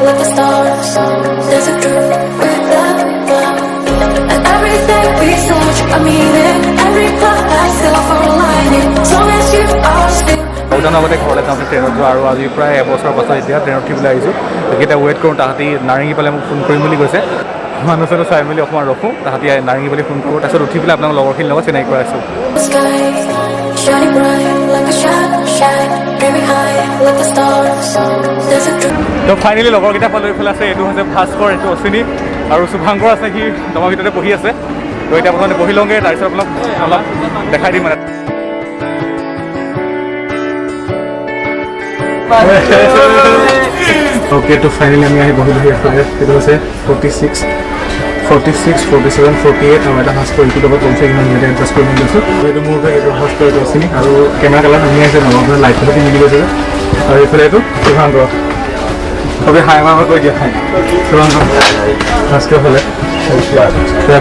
like the stars. There's a truth without love. And everything we search, I mean it. Every cloud has silver lining. As long as you are still. বহুদিন আগতে ঘৰলৈ যাওঁতে ট্ৰেইনত যোৱা আৰু আজি প্ৰায় এবছৰৰ পাছত এতিয়া ট্ৰেইনত উঠিবলৈ আহিছোঁ এতিয়া ৱেইট কৰোঁ তাহাঁতি নাৰেঙি পালে মোক ফোন কৰিম বুলি কৈছে মানুহ চানুহ চাই মেলি অকণমান ৰখোঁ তাহাঁতি নাৰেঙি পালে ফোন কৰোঁ তাৰপিছত উঠি পেলাই আপোনাৰ লগৰখিনিৰ লগত চিনাকি কৰাইছোঁ Shining bright like a shadow shine, dreaming high like the stars. There's a truth. তো ফাইনেলি লগৰকেইটা পালোঁ এইফালে আছে এইটো হৈছে ভাস্কৰ এইটো অশ্বিনী আৰু শুভাংকৰ আছে সি তোমাৰ ভিতৰতে পঢ়ি আছে তো এতিয়া প্ৰথমতে পঢ়ি লওঁগৈ তাৰপিছত অলপ দেখাই দিম মানে ওকে তো ফাইনেলি আমি আহি বহি আছোঁ এইটো হৈছে 46, 47, 48 আৰু এটা ভাস্কৰ এইটো লগত কমছে কিমান মিনিট এডজাষ্ট কৰি দিছোঁ এইটো মোৰ এইটো ভাস্কৰ এইটো অশ্বিনী আৰু কেমেৰা কালাৰ ধুনীয়া আছে লগৰ লাইটটো মিলি গৈছে আৰু এইফালে এইটো শুভাংকৰ সবে হাই মামা কৈ দিয়া শুভাংকৰ ভাস্কৰ ফালে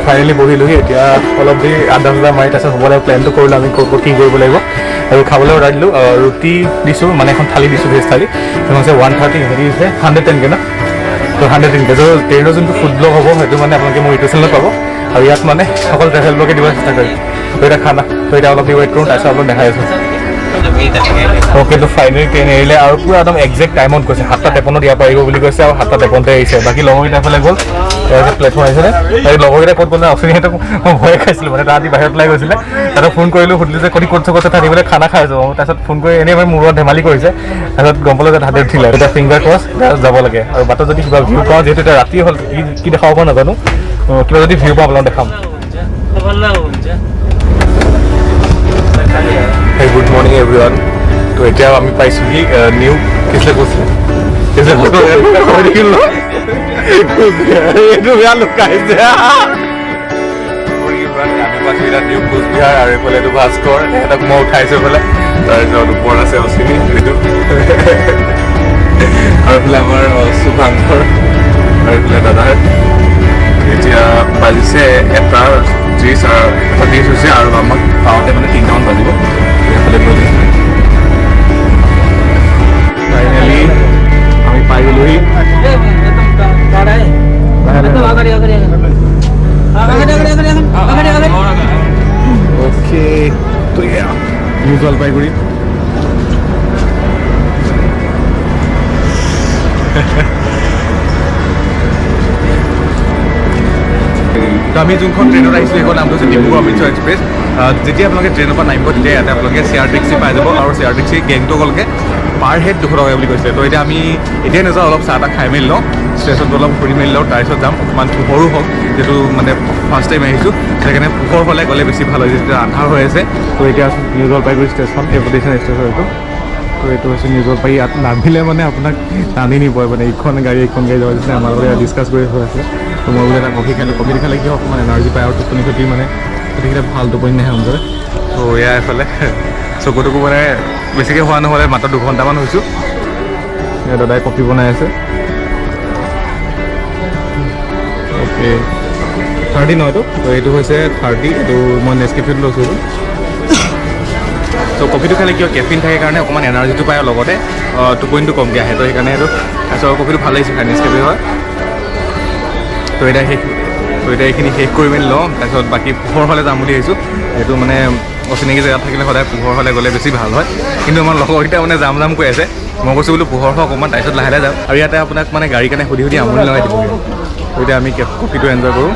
ফাইনেলি বহিলোহি এতিয়া অলপ দেৰি আড্ডা মাৰি তাৰপিছত হ'ব লাগিব প্লেনটো কৰিলোঁ আমি ক'ত কি কৰিব লাগিব আৰু খাবলৈ অৰ্ডাৰ দিলোঁ ৰুটি দিছোঁ মানে এখন থালি দিছোঁ ভেজ থালি সেইটো হৈছে 130 হেৰি হৈছে 110কে ন তো 110কে ত' ট্ৰেইনৰ যোনটো ফুড ব্লগ হ'ব সেইটো মানে আপোনালোকে মোৰ ইউটিউব চেনেলত পাব আৰু ইয়াত মানে অকল ট্ৰেভেল ব্লগে দিব চেষ্টা কৰিম তো এতিয়া খানা তো এতিয়া অলপ ৱেইট কৰোঁ তাৰপিছত অলপ দেখাই আছোঁ ওকে তো ফাইনেলি ট্ৰেইন এৰিলে আৰু পুৰা একদম একজেক্ট টাইমত গৈছে 7:53 ইয়াৰ পৰা আহিব বুলি কৈছে আৰু 7:53 আহিছে বাকী লগৰকেইটা এফালে গ'ল প্লেটফৰ্ম আহিছিলে আৰু লগৰকেইটা ক'ত গ'ল অশ্বিনীহঁতক মই ভয় খাইছিলোঁ মানে তাহাঁতি বাহিৰত ওলাই গৈছিলে তাহাঁতক ফোন কৰিলোঁ সুধিলোঁ যে ক'ত তাহাঁতি বোলে খানা খাই আছোঁ তাৰপিছত ফোন কৰি এনেই মানে মূৰত ধেমালি কৰিছে তাৰপিছত গম পালোঁ যে তাহাঁতি উঠিলে এতিয়া ফিংগাৰ ক্ৰছ যাব লাগে আৰু বাটত যদি কিবা ভিউ পাওঁ যিহেতু এতিয়া ৰাতি হ'ল কি দেখাব মই নাজানো কিবা যদি ভিউ পাওঁ আপোনাক দেখাম Hey, good morning everyone. তো এতিয়া আমি পাইছোঁহি নিউ কিছিলে কৈছিলে এইটো বেয়া লুকাইছে আমি পাইছোঁ এতিয়া নিউ কোচবিহাৰ আৰু এইফালে এইটো ভাস্কৰ সিহঁতক মই উঠাইছোঁ এইফালে তাৰপিছত ওপৰত আছে অশ্বিনী এইটো আৰু এইফালে আমাৰ শুভাংকৰ আৰু এইফালে দাদাৰ এতিয়া বাজিছে 1:30 হৈছে আৰু আমাক পাওঁতে মানে 3টামান বাজিব এইফালে গ'লে ফাইনেলি আমি পাই গ'লোহি অ'কে তো নিউ জলপাইগুৰি তো আমি যোনখন ট্ৰেইনত আহিছোঁ সেইখন নামটো হৈছে ডিব্ৰুগড় অমৃতসৰ এক্সপ্ৰেছ যেতিয়া আপোনালোকে ট্ৰেইনৰ পৰা নামিব তেতিয়া ইয়াতে আপোনালোকে শ্বেয়াৰ টেক্সি পাই যাব আৰু শ্বেয়াৰ টেক্সি গেংটকলৈকে পাৰ হেড 200 টকা বুলি কৈছে তো এতিয়া আমি এতিয়াই নাযাওঁ অলপ চাহ তাহ খাই মেলি লওঁ ষ্টেচনটো অলপ ফুৰি মেলি লওঁ তাৰপিছত যাম অকণমান পোহৰো হওক যিহেতু মানে ফাৰ্ষ্ট টাইম আহিছোঁ সেইকাৰণে পোহৰ হ'লে গ'লে বেছি ভাল হয় যেতিয়া আন্ধাৰ হৈ আছে তো এতিয়া নিউ জলপাইগুৰি ষ্টেচন এভিটেশ্যন ষ্টেচন এইটো তো এইটো হৈছে নিউ জলপাইগুৰি ইয়াত নামিলে মানে আপোনাক টানি নিব মানে এইখন গাড়ী যাব দিছে আমাৰ লগত ডিছকাছ কৰি হৈ আছে তো মই বোলে এটা কফি খালে কি অকণমান এনাৰ্জি পায় আৰু টোপনি খতি মানে গতিকে ভাল টোপনি নাহে সোনকালে তো এয়া এইফালে চকুটুকু মানে বেছিকৈ হোৱা নহ'লে মাত্ৰ 2 ঘণ্টামান হৈছোঁ দাদাই কফি বনাই আছে অ'কে 30 নহয়তো তো এইটো হৈছে 30 এইটো মই নেস্কেফেটো লৈছোঁ তো কফিটো খালে কিয় কেফিন থাকে কাৰণে অকণমান এনাৰ্জিটো পায় আৰু লগতে টোপনিটো কমকৈ আহে তো সেইকাৰণে সেইটো তাৰপিছত কফিটো ভাল লাগিছে খাই নেস্কেফে হয় তো এতিয়া এইখিনি শেষ কৰি মেলি লওঁ তাৰপিছত বাকী পোহৰ হ'লে যাম বুলি আহিছোঁ সেইটো মানে অচিনাকি জেগাত থাকিলে সদায় পোহৰ হ'লে গ'লে বেছি ভাল হয় কিন্তু আমাৰ লগৰকেইটা মানে যাম কৈ আছে মই কৈছোঁ বোলো পোহৰ হওক অকণমান তাৰপিছত লাহে যাম আৰু ইয়াতে আপোনাক মানে গাড়ীৰ কাৰণে সুধি আমনি লগাই দিব তো এতিয়া আমি কফিটো এনজয় কৰোঁ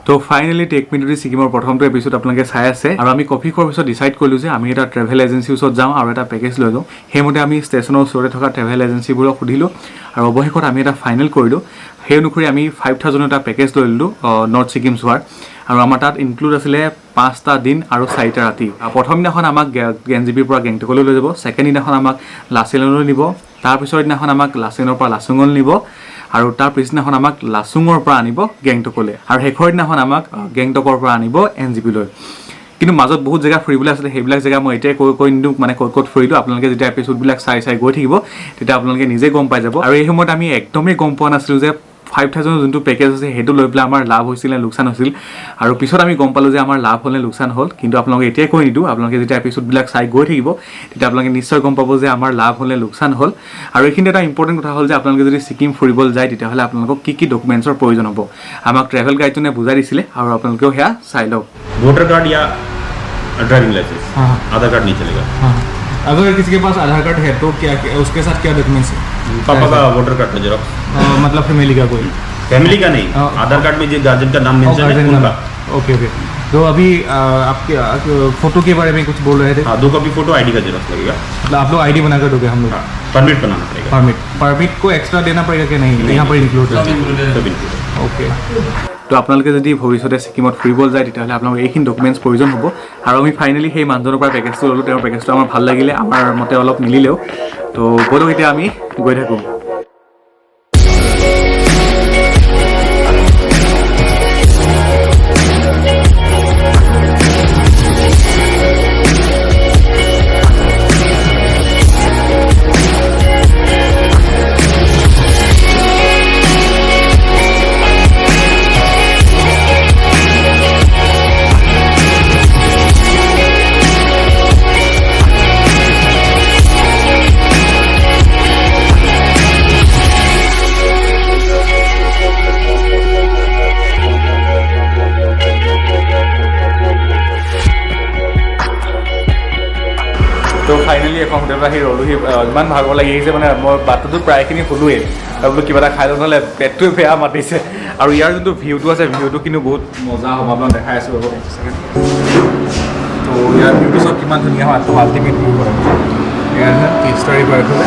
তো finally take me to the ছিকিমৰ প্ৰথমটো এপিছড আপোনালোকে চাই আছে আৰু আমি কফি খোৱাৰ পিছত ডিচাইড কৰিলোঁ যে আমি এটা ট্ৰেভেল এজেঞ্চিৰ ওচৰত যাওঁ আৰু এটা পেকেজ লৈ যাওঁ সেইমতে আমি ষ্টেচনৰ ওচৰতে থকা ট্ৰেভেল এজেঞ্চিবোৰক সুধিলোঁ আৰু অৱশেষত আমি এটা ফাইনেল কৰিলোঁ সেই অনুসৰি আমি 5000 এটা পেকেজ লৈ ল'লোঁ নৰ্থ ছিকিম যোৱাৰ আৰু আমাৰ তাত ইনক্লুড আছিলে 5টা দিন আৰু 4টা ৰাতি প্ৰথম দিনাখন আমাক গেঞ্জিবিৰ পৰা গেংটকলৈ লৈ যাব ছেকেণ্ড দিনাখন আমাক লাচেনলৈ নিব তাৰপিছৰ দিনাখন আমাক লাচেনৰ পৰা লাচুঙলৈ নিব আৰু তাৰ পিছদিনাখন আমাক লাচুঙৰ পৰা আনিব গেংটকলৈ আৰু শেষৰ দিনাখন আমাক গেংটকৰ পৰা আনিব এনজিপিলৈ কিন্তু মাজত বহুত জেগা ফুৰিবলৈ আছিলে সেইবিলাক জেগা মই এতিয়াই কৈ নিদিওঁ মানে ক'ত ফুৰিলোঁ আপোনালোকে যেতিয়া এপিছডবিলাক চাই গৈ থাকিব তেতিয়া আপোনালোকে নিজে গম পাই যাব আৰু এই সময়ত আমি একদমেই গম পোৱা নাছিলোঁ যে 5000 যোনটো পেকেজ আছে সেইটো লৈ পেলাই আমাৰ লাভ হৈছিল নে লোকচান হৈছিল আৰু পিছত আমি গম পালোঁ যে আমাৰ লাভ হ'ল নে লোকচান হ'ল কিন্তু আপোনালোকে এতিয়াই কৈ নিদিওঁ আপোনালোকে যেতিয়া এপিছ'ডবিলাক চাই গৈ থাকিব তেতিয়া আপোনালোকে নিশ্চয় গম পাব যে আমাৰ লাভ হ'ল নে লোকচান হ'ল আৰু এইখিনি এটা ইম্পৰ্টেণ্ট কথা হ'ল যে আপোনালোকে যদি ছিকিম ফুৰিবলৈ যায় তেতিয়াহ'লে আপোনালোকক কি ডকুমেণ্টছৰ প্ৰয়োজন হ'ব আমাক ট্ৰেভেল গাইডজনে বুজাই দিছিলে আৰু আপোনালোকেও সেয়া চাই লওক वोटर कार्ड या ड्राइविंग लाइसेंस आधार कार्ड नहीं चलेगा अगर किसी के पास आधार कार्ड है तो क्या उसके साथ क्या डॉक्यूमेंट्स है पापा का वोटर कार्ड का जेरॉक्स मतलब फैमिली का कोई फैमिली का नहीं आधार कार्ड में जो गार्जियन का नाम मेंशन है उनका ओके तो अभी आपके फोटो के बारे में कुछ बोल रहे थे हाँ 2 कॉपी फोटो आईडी का जेरॉक्स लगेगा मतलब आप लोग आईडी बना कर दोगे हम लोग परमिट बनाना पड़ेगा परमिट को एक्स्ट्रा देना पड़ेगा कि नहीं यहाँ पर इंक्लूड ओके তো আপোনালোকে যদি ভৱিষ্যতে ছিকিমত ফুৰিবলৈ যায় তেতিয়াহ'লে আপোনালোকৰ এইখিনি ডকুমেণ্টছ প্ৰয়োজন হ'ব আৰু আমি ফাইনেলি সেই মানুহজনৰ পৰা পেকেজটো ল'লোঁ তেওঁৰ পেকেজটো আমাৰ ভাল লাগিলে আমাৰ মতে অলপ নিলিলেও তো ব'লক এতিয়া আমি গৈ থাকোঁ তো ফাইনেলি এখন হোটেলত আহি ৰ'লোহি ইমান ভাগৰ লাগি আহিছে মানে মই বাটতো প্ৰায়খিনি শুলোৱেই আৰু বোলো কিবা এটা খাই লওঁ নহ'লে পেটটোৱে বেয়া মাতিছে আৰু ইয়াৰ যোনটো ভিউটো আছে ভিউটো কিন্তু বহুত মজা হ'ব আপোনাক দেখাই আছোঁ ৰ'ব তো ইয়াৰ ভিউটো চব কিমান ধুনীয়া হয় তো আল্টিমেট ভিউ কৰে ইয়াৰ টি-ষ্টাৰ ৰিভাৰ এইফালে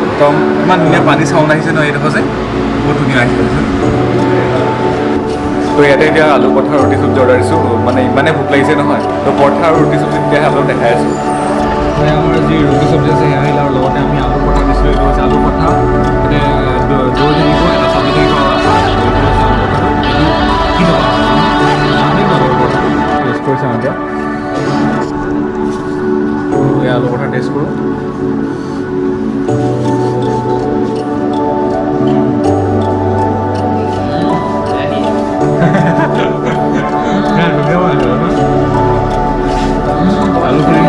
একদম ইমান ধুনীয়া পানী চাউণ্ড আহিছে ন এইডোখৰ যে বহুত ধুনীয়া আহিছে তো ইয়াতে এতিয়া আলু পৰঠা ৰুটি চব্জি অৰ্ডাৰ দিছোঁ মানে ইমানে ভোক লাগিছে নহয় তো পৰঠা আৰু ৰুটি চব্জি তেতিয়াহে আপোনাক দেখাই আছোঁ আমাৰ যি ৰুটি চব্জি আছে সেয়া আহিলে আৰু লগতে আমি আলু পৰঠা দিছোঁ এইটো হৈছে আলু পৰঠা মানে দৈ থাকিব এটা চব্জি থাকিব কি টেষ্ট কৰিছে এতিয়া এই আলু পৰঠা টেষ্ট কৰোঁ आलू फ्राई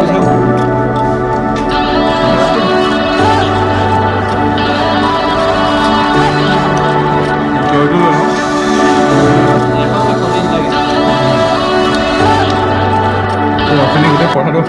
গোটেই পঢ়াটো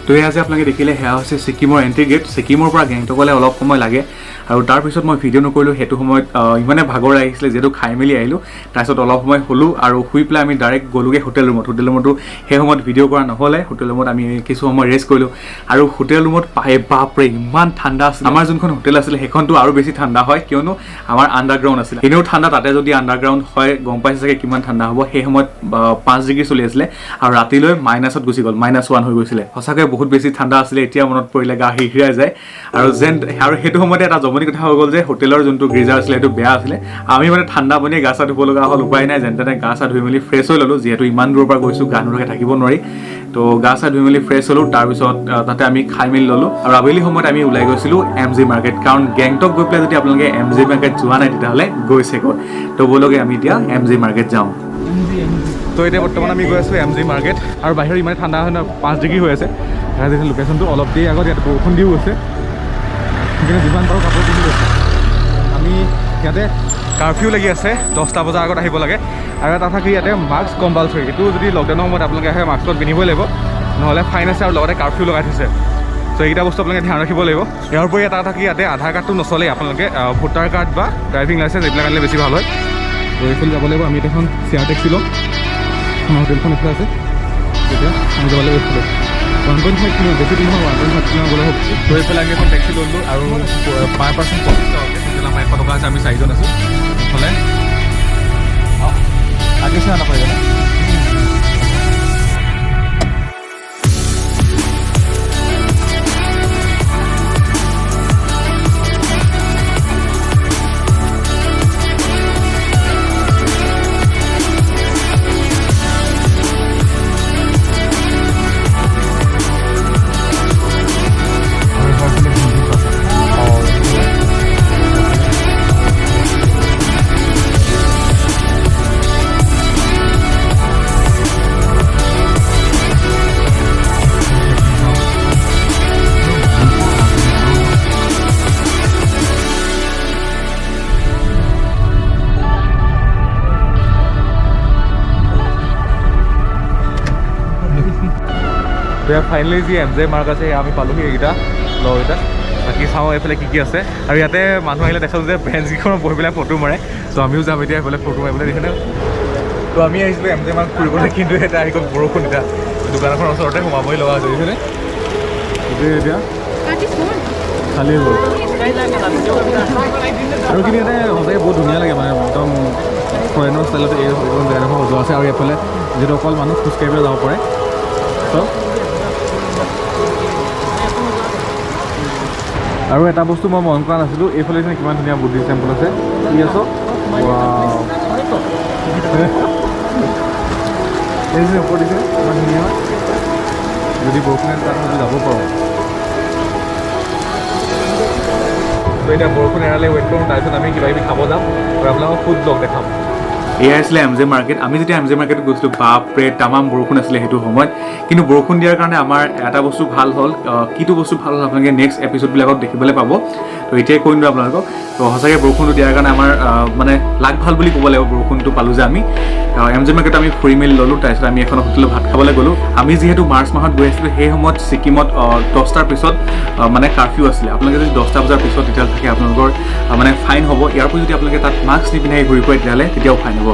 তো এই আজি আপোনালোকে দেখিলে সেয়া হৈছে ছিকিমৰ এণ্ট্ৰি গেট ছিকিমৰ পৰা গেংটকলৈ অলপ সময় লাগে আৰু তাৰপিছত মই ভিডিঅ' নকৰিলোঁ সেইটো সময়ত ইমানে ভাগৰ আহিছিলে যিহেতু খাই মেলি আহিলোঁ তাৰপিছত অলপ সময় শুলোঁ আৰু শুই পেলাই আমি ডাইৰেক্ট গ'লোগৈ হোটেল ৰুমতো সেই সময়ত ভিডিঅ' কৰা নহ'লে হোটেল ৰুমত আমি কিছু সময় ৰেষ্ট কৰিলোঁ আৰু হোটেল ৰুমত পাই বাপৰে ইমান ঠাণ্ডা আছিল আমাৰ যোনখন হোটেল আছিলে সেইখনতো আৰু বেছি ঠাণ্ডা হয় কিয়নো আমাৰ আণ্ডাৰগ্ৰাউণ্ড আছিলে এনেও ঠাণ্ডা তাতে যদি আণ্ডাৰগ্ৰাউণ্ড হয় গম পাইছে চাগে কিমান ঠাণ্ডা হ'ব সেই সময়ত 5 ডিগ্ৰী চলি আছিলে আৰু ৰাতিলৈ মাইনাছত গুচি গ'ল -1 হৈ গৈছিলে সঁচাকৈ বহুত বেছি ঠাণ্ডা আছিলে এতিয়া মনত পৰিলে গা হিৰহিৰাই যায় আৰু সেইটো সময়তে এটা জমনি কথা হৈ গ'ল যে হোটেলৰ যোনটো গিজাৰ আছিলে সেইটো বেয়া আছিলে আমি মানে ঠাণ্ডা পানীয়ে গা চা ধুব লগা হ'ল উপায় নাই যেন তেনে গা চা ধুই মেলি ফ্ৰেছ হৈ ল'লোঁ যিহেতু ইমান দূৰৰ পৰা গৈছোঁ গা নোধোৱাকৈ থাকিব নোৱাৰি তো গা চা ধুই মেলি ফ্ৰেছ হ'লোঁ তাৰপিছত তাতে আমি খাই মেলি ল'লোঁ আৰু আবেলি সময়ত আমি ওলাই গৈছিলোঁ MG মাৰ্কেট কাৰণ গেংটক গৈ পেলাই যদি আপোনালোকে MG মাৰ্কেট যোৱা নাই তেতিয়াহ'লে গৈছে ক'ত তো ব'লকে আমি এতিয়া MG মাৰ্কেট যাওঁ তো এতিয়া বৰ্তমান আমি গৈ আছোঁ MG মাৰ্কেট আৰু বাহিৰত ইমান ঠাণ্ডা হয় ন 5 ডিগ্ৰী হৈ আছে যিহেতু লোকেশ্যনটো অলপ দেৰি আগত ইয়াত বৰষুণ দিও গৈছে সেইকাৰণে যিমান পাৰোঁ কাপোৰ পিন্ধি গৈছে আমি ইয়াতে কাৰফিউ লাগি আছে 10টা বজাৰ আগত আহিব লাগে আৰু এটা থাকে ইয়াতে মাস্ক কম্পালচৰি এইটো যদি লকডাউনৰ সময়ত আপোনালোকে আহে মাস্কত পিন্ধিবই লাগিব নহ'লে ফাইন আছে আৰু লগতে কাৰফিউ লগাই থৈছে চ' এইকেইটা বস্তু আপোনালোকে ধ্যান ৰাখিব লাগিব ইয়াৰ উপৰি এটা থাকে ইয়াতে আধাৰ কাৰ্ডটো নচলে আপোনালোকে ভোটাৰ কাৰ্ড বা ড্ৰাইভিং লাইচেঞ্চ এইবিলাক আনিলে বেছি ভাল হয় ত' এইফালে যাব লাগিব আমি এখন চেয়াৰ টেক্সি ল'ম আমাৰ হোটেলখন এইফালে আছে তেতিয়া আমি যাব লাগিব এইফালে 1.5 কিলো বেছি দিন নহয় 1.5 কিলো গ'লে হ'ব ত' এইফালে আমি এখন টেক্সি ল'লোঁ আৰু পাৰ পাৰ্চন 50 টকাকৈ টোটেল আমাৰ 100 টকা আছে আমি 4জন আছোঁ এইফালে আগে চোৱা নাপায় জানো ফাইনেলি যি MJ মাৰ্ক আছে আমি পালোহি এইকেইটা লওঁ এতিয়া বাকী চাওঁ এইফালে কি আছে আৰু ইয়াতে মানুহ আহিলে দেখালোঁ যে বেঞ্চকেইখনত বহি পেলাই ফটো মাৰে চ' আমিও যাম এতিয়া এইফালে ফটো মাৰিবলৈ দেখিনে ত' আমি আহিছিলোঁ MJ মাৰ্ক ফুৰিবলৈ কিন্তু এতিয়া আহি গ'ল বৰষুণ এতিয়া দোকানখনৰ ওচৰতে সোমাবই লগা হৈছে দেখিছেনে এতিয়া খালী গ'ল আৰু কিন্তু ইয়াতে সঁচাকৈ বহুত ধুনীয়া লাগে মানে একদম ফৰেনৰ ষ্টাইলত এই জেগাডোখৰ সজোৱা আছে আৰু এইফালে যিহেতু অকল মানুহ খোজকাঢ়িবলৈ যাব পাৰে চ' আৰু এটা বস্তু মই মন কৰা নাছিলোঁ এইফালে কিমান ধুনীয়া বুদ্ধিষ্ট টেম্পল আছে কি আছ এই যে ওপৰত দিছে ইমান ধুনীয়া যদি বৰষুণে তাত আমি যাব পাৰোঁ ত' এতিয়া বৰষুণ এৰালে ৱেইট কৰোঁ তাৰপিছত আমি কিবা কিবি খাব যাম আৰু আপোনালোকক ফুড ব্লগ দেখাম এয়া আছিলে MJ মাৰ্কেট আমি যেতিয়া MJ মাৰ্কেটত গৈছিলোঁ বাপৰে তামাম বৰষুণ আছিলে সেইটো সময়ত কিন্তু বৰষুণ দিয়াৰ কাৰণে আমাৰ এটা বস্তু ভাল হ'ল কিটো বস্তু ভাল হ'ল আপোনালোকে নেক্সট এপিছ'ডবিলাকত দেখিবলৈ পাব তো এতিয়াই কৈ দিওঁ আপোনালোকক তো সঁচাকৈ বৰষুণটো দিয়াৰ কাৰণে আমাৰ মানে লাগ ভাল বুলি ক'ব লাগিব বৰষুণটো পালোঁ যে আমি MJ মাৰ্কেট আমি ফুৰি মেলি ল'লোঁ তাৰপিছত আমি এখন হোটেলত ভাত খাবলৈ গ'লোঁ আমি যিহেতু মাৰ্চ মাহত গৈ আছিলোঁ সেই সময়ত ছিকিমত 10টাৰ পিছত মানে কাৰফিউ আছিলে আপোনালোকে যদি 10টা বজাৰ পিছত তেতিয়াহ'লে থাকে আপোনালোকৰ মানে ফাইন হ'ব ইয়াৰ উপৰি যদি আপোনালোকে তাত মাস্ক নিপিন্ধাই ঘূৰি ফুৰে তেতিয়াহ'লে তেতিয়াও ফাইন হ'ব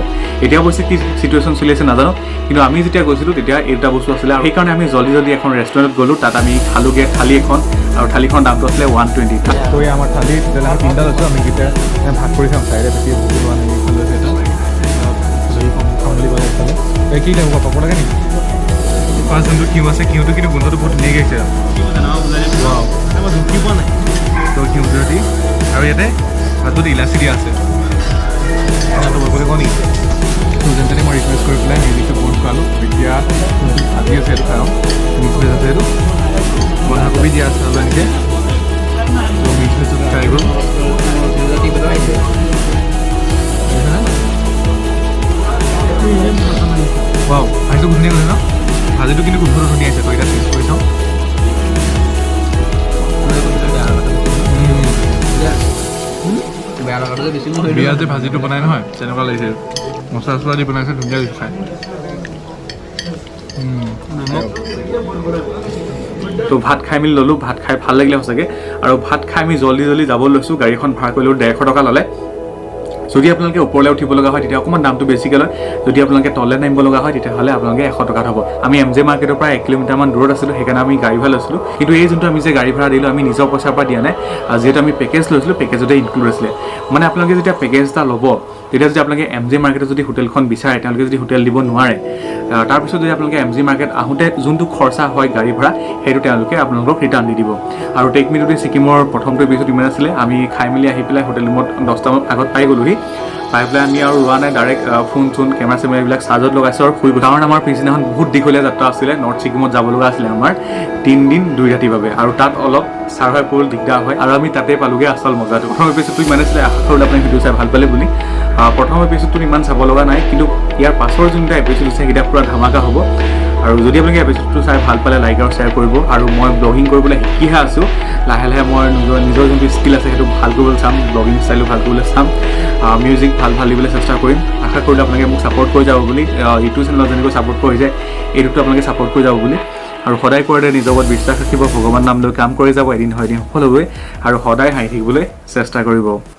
এতিয়া অৱশ্যে কি চিটুৱেশ্যন চলি আছে নাজানো কিন্তু আমি যেতিয়া গৈছিলোঁ তেতিয়া এইটা বস্তু আছিলে আৰু সেইকাৰণে আমি জল্দি এখন ৰেষ্টুৰেণ্টত গ'লোঁ তাত আমি খালোঁগৈ থালি এখন আৰু থালিখনৰ দামটো আছিলে 120 তো আমাৰ থালি তেতিয়াহ'লে আমি 3টা লৈছোঁ আমি কেতিয়া ভাগ কৰি খাম চাইডে বেছি ভোক লোৱা নাই খাম বুলি ক'লে এইফালে কি লাগিব পাব লাগে নেকি পাঁচ যোনটো কিউ আছে কিউটো কিন্তু গোন্ধটো বহুত ধুনীয়াকৈ আহিছে মই জুখি পোৱা নাই তো কিউ যদি আৰু ইয়াতে ভাতটোত ইলাচি দিয়া আছে বৰকৈ কওঁ নেকি তো যেনে মই ৰিকুৱেষ্ট কৰি পেলাই মিলিটো বৰ্ড খোৱালোঁ এতিয়া ভাজি আছে এইটো খাওঁ মিক্স ভেজ আছে এইটো বন্ধাকবি দিয়া আছে আৰু এনেকৈ তো মিক্স ভেজটো খাই গ'ল ৱাও ভাজিটো ধুনীয়া গৈছে ন ভাজিটো কিন্তু গোন্ধটো ধুনীয়া আছে তো এতিয়া টেষ্ট কৰি চাওঁ বিয়া যে ভাজিটো বনাই নহয় তেনেকুৱা লাগিছে মছলা চছলা দি বনাইছে ধুনীয়া লাগিছে খাই তো ভাত খাই মেলি ল'লোঁ ভাত খাই ভাল লাগিলে সঁচাকৈ আৰু ভাত খাই আমি জল্দি যাব লৈছোঁ গাড়ীখন ভাড়া কৰিলোঁ 150 টকা ল'লে যদি আপোনালোকে ওপৰলৈ উঠিব লগা হয় তেতিয়া অকণমান দামটো বেছিকৈ লয় যদি আপোনালোকে তললৈ নামিব লগা হয় তেতিয়াহ'লে আপোনালোকে 100 টকাত হ'ব আমি MJ মাৰ্কেটৰ পৰা 1 কিলোমিটাৰমান দূৰত আছিলোঁ সেইকাৰণে আমি গাড়ী ভাড়া লৈছিলোঁ কিন্তু এই যোনটো আমি যে গাড়ী ভাড়া দিলোঁ আমি নিজৰ পইচাৰ পৰা দিয়া নাই যিহেতু আমি পেকেজ লৈছিলোঁ পেকেজতে ইনক্লুড আছিলে মানে আপোনালোকে যেতিয়া পেকেজ এটা ল'ব তেতিয়া যদি আপোনালোকে MJ মাৰ্কেটত যদি হোটেলখন বিচাৰে তেওঁলোকে যদি হোটেল দিব নোৱাৰে তাৰপিছত যদি আপোনালোকে MJ মাৰ্কেট আহোঁতে যোনটো খৰচা হয় গাড়ী ভাড়া সেইটো তেওঁলোকে আপোনালোকক ৰিটাৰ্ণ দি দিব আৰু টেক মি টু ছিকিমৰ প্ৰথমটো এপিছ'ড ইমান আছিলে আমি খাই মেলি আহি পেলাই হোটেল ৰুমত 10টামান আগত পাই গ'লোহি পাই পেলাই আমি আৰু ৰোৱা নাই, ডাইৰেক্ট ফোন চোন কেমেৰা চেমেৰা এইবিলাক চাৰ্জত লগাইছোঁ আৰু শুই গৈছোঁ। কাৰণ আমাৰ পিছদিনাখন বহুত দীঘলীয়া যাত্ৰা আছিলে, নৰ্থ ছিকিমত যাব লগা আছিলে আমাৰ 3 দিন 2 ৰাতিৰ বাবে, আৰু তাত অলপ চাৰ্ভাইভ কৰিবলৈ দিগদাৰ হয়, আৰু আমি তাতে পালোগৈ আচল মজাটো। প্ৰথম এপিছডটো ইমান আছিলে, আশা কৰিলোঁ আপুনি ভিডিঅ' চাই ভাল পালে বুলি। প্ৰথম এপিছডটোত ইমান চাব লগা নাই, কিন্তু ইয়াৰ পাছৰ যোনটা এপিছড আছে সেইকেইটা পূৰা ধামাকা হ'ব। আৰু যদি আপোনালোকে এপিছডটো চাই ভাল পালে লাইক আৰু শ্বেয়াৰ কৰিব। আৰু মই ব্লগিং কৰিবলৈ শিকিহে আছোঁ, লাহে লাহে মই নিজৰ যোনটো স্কিল আছে সেইটো ভাল কৰিবলৈ চাম, ব্লগিং ষ্টাইলো ভাল কৰিবলৈ চাম, মিউজিক ভাল দিবলৈ চেষ্টা কৰিম। আশা কৰিলোঁ আপোনালোকে মোক ছাপোৰ্ট কৰি যাব বুলি, ইউটিউব চেনেলত যেনেকৈ ছাপোৰ্ট কৰি যায় এইটোতো আপোনালোকে ছাপোৰ্ট কৰি যাব বুলি। আৰু সদায় কৰে নিজৰ ওপৰত বিশ্বাস ৰাখিব, ভগৱান নাম লৈ কাম কৰি যাব, এদিন হয় এদিন সফল হ'বই, আৰু সদায় হাঁহি থাকিবলৈ চেষ্টা কৰিব।